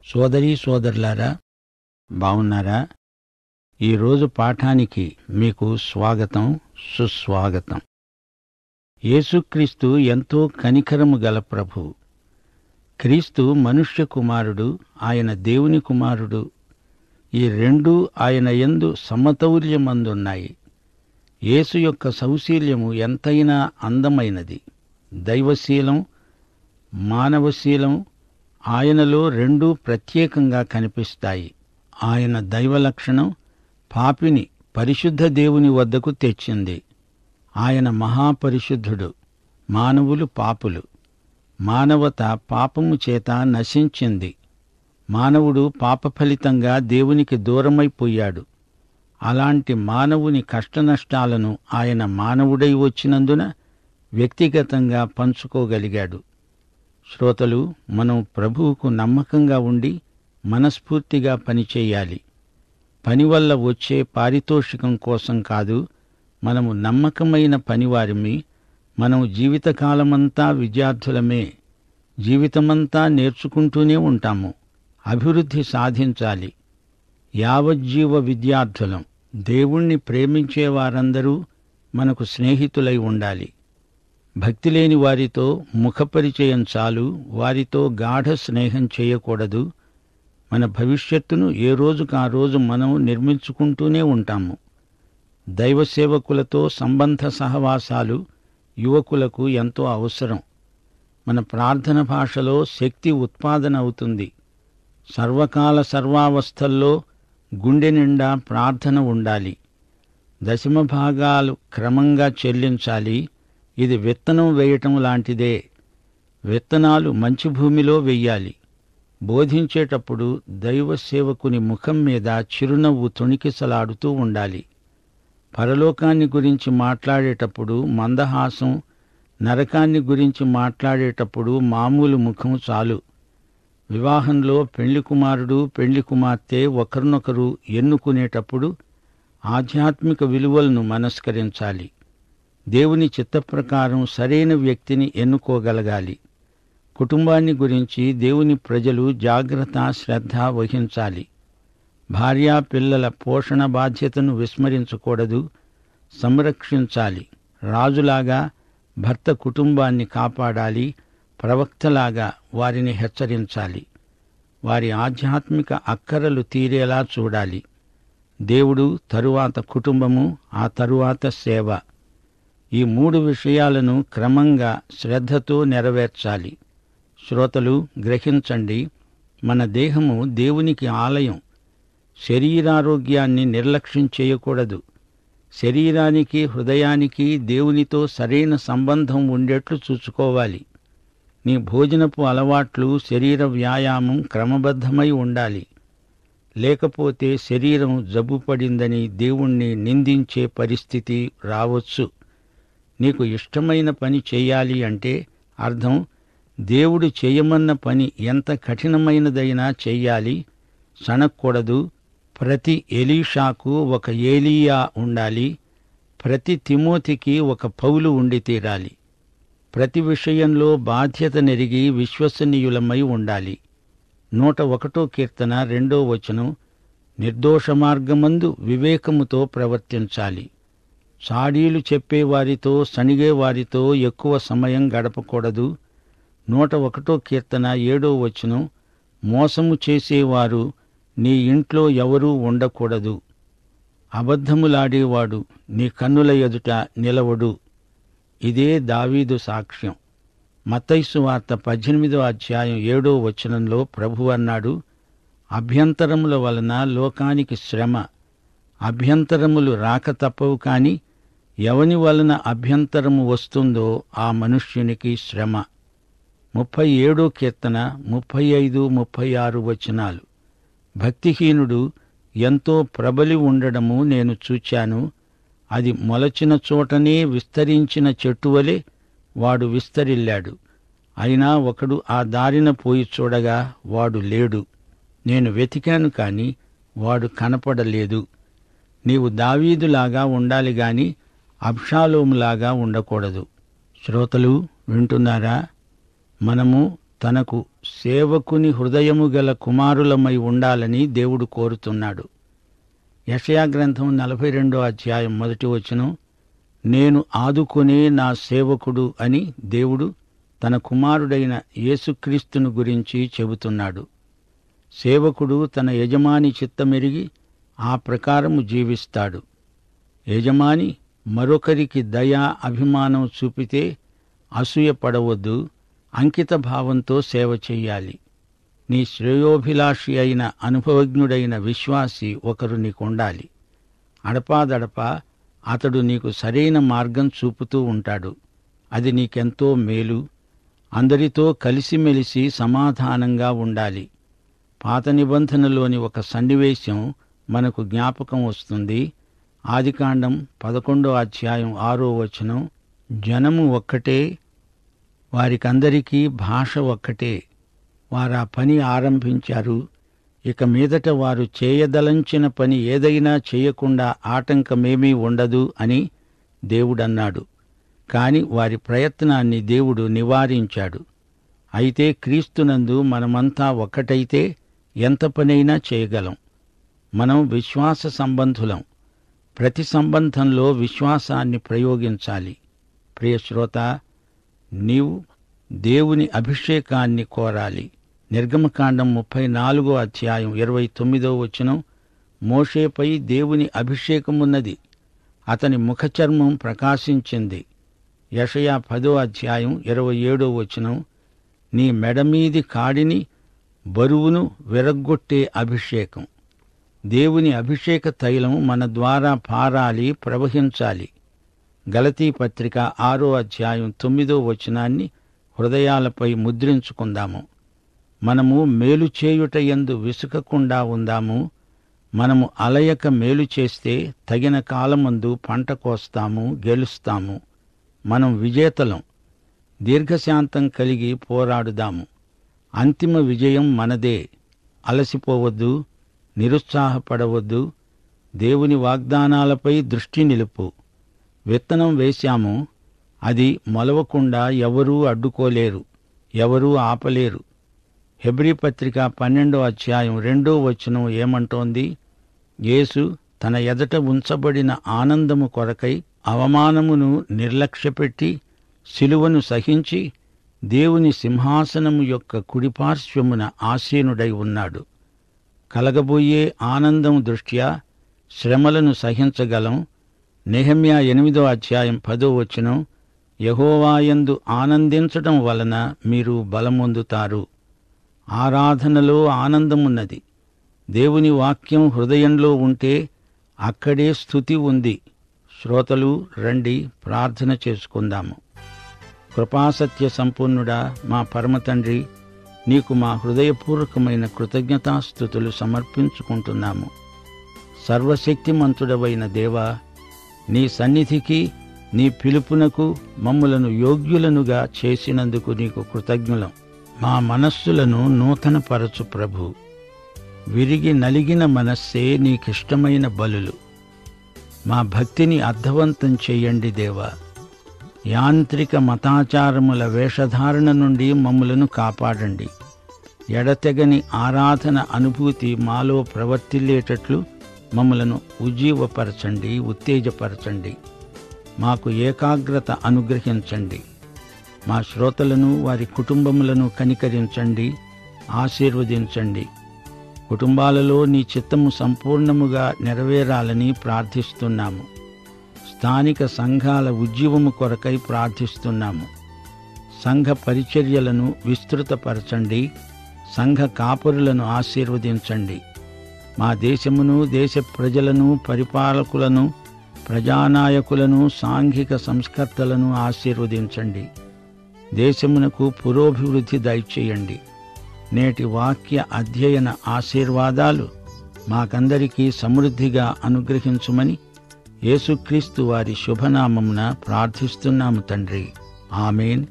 సోదరీ సోదరులారా, బావున్నారా? ఈరోజు పాఠానికి మీకు స్వాగతం, సుస్వాగతం. యేసుక్రీస్తు ఎంతో కనికరము గల ప్రభువు. క్రీస్తు మనుష్య కుమారుడు, ఆయన దేవుని కుమారుడు. ఈ రెండూ ఆయన యందు సమతౌల్యమందున్నాయి. యేసు యొక్క సౌశీల్యము ఎంతైనా అందమైనది. దైవశీలం, మానవశీలం ఆయనలో రెండూ ప్రత్యేకంగా కనిపిస్తాయి. ఆయన దైవలక్షణం పాపిని పరిశుద్ధ దేవుని వద్దకు తెచ్చింది. ఆయన మహాపరిశుద్ధుడు, మానవులు పాపులు. మానవత పాపము చేత నశించింది. మానవుడు పాపఫలితంగా దేవునికి దూరమైపోయాడు. అలాంటి మానవుని కష్టనష్టాలను ఆయన మానవుడై వచ్చినందున వ్యక్తిగతంగా పంచుకోగలిగాడు. శ్రోతలు, మనం ప్రభువుకు నమ్మకంగా ఉండి మనస్ఫూర్తిగా పనిచేయాలి. పని వల్ల వచ్చే పారితోషికం కోసం కాదు, మనము నమ్మకమైన పనివారిమి. మనం జీవితకాలమంతా విద్యార్థులమే. జీవితమంతా నేర్చుకుంటూనే ఉంటాము. అభివృద్ధి సాధించాలి. యావజ్జీవ విద్యార్థులం. దేవుణ్ణి ప్రేమించేవారందరూ మనకు స్నేహితులై ఉండాలి. భక్తి లేని వారితో ముఖపరిచయం చాలు, వారితో గాఢ స్నేహం చేయకూడదు. మన భవిష్యత్తును ఏ రోజుకు ఆ రోజు మనం నిర్మించుకుంటూనే ఉంటాము. దైవ సేవకులతో సంబంధ సహవాసాలు యువకులకు ఎంతో అవసరం. మన ప్రార్థన భాషలో శక్తి ఉత్పాదన అవుతుంది. సర్వకాల సర్వావస్థల్లో గుండె నిండా ప్రార్థన ఉండాలి. దశమ భాగాలు క్రమంగా చెల్లించాలి. ఇది విత్తనం వేయటం లాంటిదే. విత్తనాలు మంచి భూమిలో వెయ్యాలి. బోధించేటప్పుడు దైవ సేవకుని ముఖం మీద చిరునవ్వు తొణికిసలాడుతూ ఉండాలి. పరలోకాన్ని గురించి మాట్లాడేటప్పుడు మందహాసం, నరకాన్ని గురించి మాట్లాడేటప్పుడు మామూలు ముఖం చాలు. వివాహంలో పెళ్లి కుమారుడు, పెళ్లి కుమార్తె ఒకరినొకరు ఎన్నుకునేటప్పుడు ఆధ్యాత్మిక విలువలను మనస్కరించాలి. దేవుని చిత్తప్రకారం సరైన వ్యక్తిని ఎన్నుకోగలగాలి. కుటుంబాన్ని గురించి దేవుని ప్రజలు జాగ్రత్త, శ్రద్ధ వహించాలి. భార్యా పిల్లల పోషణ బాధ్యతను విస్మరించకూడదు, సంరక్షించాలి. రాజులాగా భర్త కుటుంబాన్ని కాపాడాలి. ప్రవక్తలాగా వారిని హెచ్చరించాలి. వారి ఆధ్యాత్మిక అక్కరలు తీరేలా చూడాలి. దేవుడు, తరువాత కుటుంబము, ఆ తరువాత సేవ. ఈ మూడు విషయాలను క్రమంగా శ్రద్ధతో నెరవేర్చాలి. శ్రోతలు, గ్రహించండి, మన దేహము దేవునికి ఆలయం. శరీరారోగ్యాన్ని నిర్లక్ష్యం చేయకూడదు. శరీరానికి, హృదయానికి దేవునితో సరైన సంబంధం ఉండేట్లు చూసుకోవాలి. నీ భోజనపు అలవాట్లు, శరీర వ్యాయామం క్రమబద్ధమై ఉండాలి. లేకపోతే శరీరం జబ్బుపడిందని దేవుణ్ణి నిందించే పరిస్థితి రావచ్చు. నీకు ఇష్టమైన పని చేయాలి అంటే అర్థం దేవుడు చేయమన్న పని ఎంత కఠినమైనదైనా చెయ్యాలి, సణక్కూడదు. ప్రతి ఎలీషాకు ఒక ఏలీయా ఉండాలి. ప్రతి తిమోతికి ఒక పౌలు ఉండి తీరాలి. ప్రతి విషయంలో బాధ్యత నెరిగి విశ్వసనీయులమై ఉండాలి. 101 కీర్తన 2వ వచనం, నిర్దోష మార్గమందు వివేకముతో ప్రవర్తించాలి. చాడీలు చెప్పేవారితో, సణిగేవారితో ఎక్కువ సమయం గడపకూడదు. 101 కీర్తన 7వ వచనం, మోసము చేసేవారు నీ ఇంట్లో ఎవరూ ఉండకూడదు. అబద్ధములాడేవాడు నీ కన్నుల ఎదుట నిలవడు. ఇదే దావీదు సాక్ష్యం. మత్తయి సువార్త 18వ అధ్యాయం 7వ వచనంలో ప్రభువు అన్నాడు, అభ్యంతరముల వలన లోకానికి శ్రమ. అభ్యంతరములు రాక తప్పవు, కాని ఎవని వలన అభ్యంతరము వస్తుందో ఆ మనుష్యునికి శ్రమ. 37వ కీర్తన 35, 36 వచనాలు. భక్తిహీనుడు ఎంతో ప్రబలి ఉండడము నేను చూచాను. అది మొలచిన చోటనే విస్తరించిన చెట్టువలే వాడు విస్తరిల్లాడు. అయినా ఒకడు ఆ దారిన పోయి చూడగా వాడు లేడు. నేను వెతికాను, కాని వాడు కనపడలేదు. నీవు దావీదులాగా ఉండాలి గాని అబ్షాలోములాగా ఉండకూడదు. శ్రోతలు, వింటున్నారా? మనము తనకు సేవకుని హృదయము గల కుమారులమై ఉండాలని దేవుడు కోరుతున్నాడు. యెషయా గ్రంథం 42వ అధ్యాయం 1వ వచనం, నేను ఆదుకునే నా సేవకుడు అని దేవుడు తన కుమారుడైన యేసుక్రీస్తును గురించి చెబుతున్నాడు. సేవకుడు తన యజమాని చిత్తమెరిగి ఆ ప్రకారము జీవిస్తాడు. యజమాని మరొకరికి దయా అభిమానం చూపితే అసూయపడవద్దు, అంకిత భావంతో సేవ చెయ్యాలి. నీ శ్రేయోభిలాషి అయిన అనుభవజ్ఞుడైన విశ్వాసి ఒకరు నీకుండాలి. అడపాదడపా అతడు నీకు సరైన మార్గం చూపుతూ ఉంటాడు. అది నీకెంతో మేలు. అందరితో కలిసిమెలిసి సమాధానంగా ఉండాలి. పాత నిబంధనలోని ఒక సన్నివేశం మనకు జ్ఞాపకం వస్తుంది. ఆదికాండం 11వ అధ్యాయం 6వ వచనం, జనము ఒక్కటే, వారికందరికీ భాష ఒక్కటే. వారా పని ఆరంభించారు. ఇక మీదట వారు చేయదలంచిన పని ఏదైనా చేయకుండా ఆటంకమేమీ ఉండదు అని దేవుడన్నాడు. కాని వారి ప్రయత్నాన్ని దేవుడు నివారించాడు. అయితే క్రీస్తునందు మనమంతా ఒక్కటైతే ఎంత పనైనా చేయగలం. మనం విశ్వాస సంబంధులం. ప్రతి సంబంధంలో విశ్వాసాన్ని ప్రయోగించాలి. ప్రియ శ్రోత, నీవు దేవుని అభిషేకాన్ని కోరాలి. నిర్గమకాండం 34వ అధ్యాయం 29వ వచనం, మోషేపై దేవుని అభిషేకమున్నది, అతని ముఖచర్మం ప్రకాశించింది. యెషయా 10వ అధ్యాయం 27వ వచనం, నీ మెడమీది కాడిని బరువును విరగ్గొట్టే అభిషేకం. దేవుని అభిషేక తైలం మన ద్వారా పారాలి, ప్రవహించాలి. గలతీ పత్రిక 6వ అధ్యాయం 9వ వచనాన్ని హృదయాలపై ముద్రించుకుందాము. మనము మేలు చేయుట యందు విసుకకుండా ఉందాము. మనము అలయక మేలు చేస్తే తగిన కాలమందు పంట కోస్తాము, గెలుస్తాము. మనం విజేతలం. దీర్ఘశాంతం కలిగి పోరాడుదాము. అంతిమ విజయం మనదే. అలసిపోవద్దు, నిరుత్సాహపడవద్దు. దేవుని వాగ్దానాలపై దృష్టి నిలుపు. విత్తనం వేశాము, అది మొలవకుండా ఎవరూ అడ్డుకోలేరు, ఎవరూ ఆపలేరు. హెబ్రీ పత్రిక 12వ అధ్యాయం 2వ వచనం ఏమంటోంది? యేసు తన ఎదట ఉంచబడిన ఆనందము కొరకై అవమానమును నిర్లక్ష్యపెట్టి శిలువను సహించి దేవుని సింహాసనము యొక్క కుడిపార్శ్వమున ఆసీనుడై ఉన్నాడు. కలగబోయే ఆనందం దృష్ట్యా శ్రమలను సహించగలం. నెహెమ్యా 8వ అధ్యాయం 10వ వచనం, యెహోవాయందు ఆనందించడం వలన మీరు బలమొందుతారు. ఆరాధనలో ఆనందమున్నది. దేవుని వాక్యం హృదయంలో ఉంటే అక్కడే స్తుతి ఉంది. శ్రోతలు రండి, ప్రార్థన చేసుకుందాము. కృపాసత్య సంపూర్ణుడా, మా పరమతండ్రి, నీకు మా హృదయపూర్వకమైన కృతజ్ఞతాస్తుతులు సమర్పించుకుంటున్నాము. సర్వశక్తిమంతుడవైన దేవా, నీ సన్నిధికి, నీ పిలుపునకు మమ్ములను యోగ్యులనుగా చేసినందుకు నీకు కృతజ్ఞులం. మా మనస్సులను నూతనపరచు ప్రభు. విరిగి నలిగిన మనస్సే నీకిష్టమైన బలులు. మా భక్తిని అర్థవంతం చెయ్యండి దేవా. యాంత్రిక మతాచారముల వేషధారణ నుండి మమ్ములను కాపాడండి. ఎడతెగని ఆరాధన అనుభూతి మాలో ప్రవర్తిల్లేటట్లు మమ్ములను ఉజ్జీవపరచండి, ఉత్తేజపరచండి. మాకు ఏకాగ్రత అనుగ్రహించండి. మా శ్రోతలను, వారి కుటుంబములను కనికరించండి, ఆశీర్వదించండి. కుటుంబాలలో నీ చిత్తము సంపూర్ణముగా నెరవేరాలని ప్రార్థిస్తున్నాము. స్థానిక సంఘాల ఉజ్జీవము కొరకై ప్రార్థిస్తున్నాము. సంఘ పరిచర్యలను విస్తృతపరచండి. సంఘ కాపరులను ఆశీర్వదించండి. మా దేశమును, దేశ ప్రజలను, పరిపాలకులను, ప్రజానాయకులను, సాంఘిక సంస్కర్తలను ఆశీర్వదించండి. దేశమునకు పురోభివృద్ధి దయచేయండి. నేటి వాక్య అధ్యయన ఆశీర్వాదాలు మాకందరికీ సమృద్ధిగా అనుగ్రహించుమని యేసుక్రీస్తు వారి శుభనామమున ప్రార్థిస్తున్నాము తండ్రి. ఆమేన్.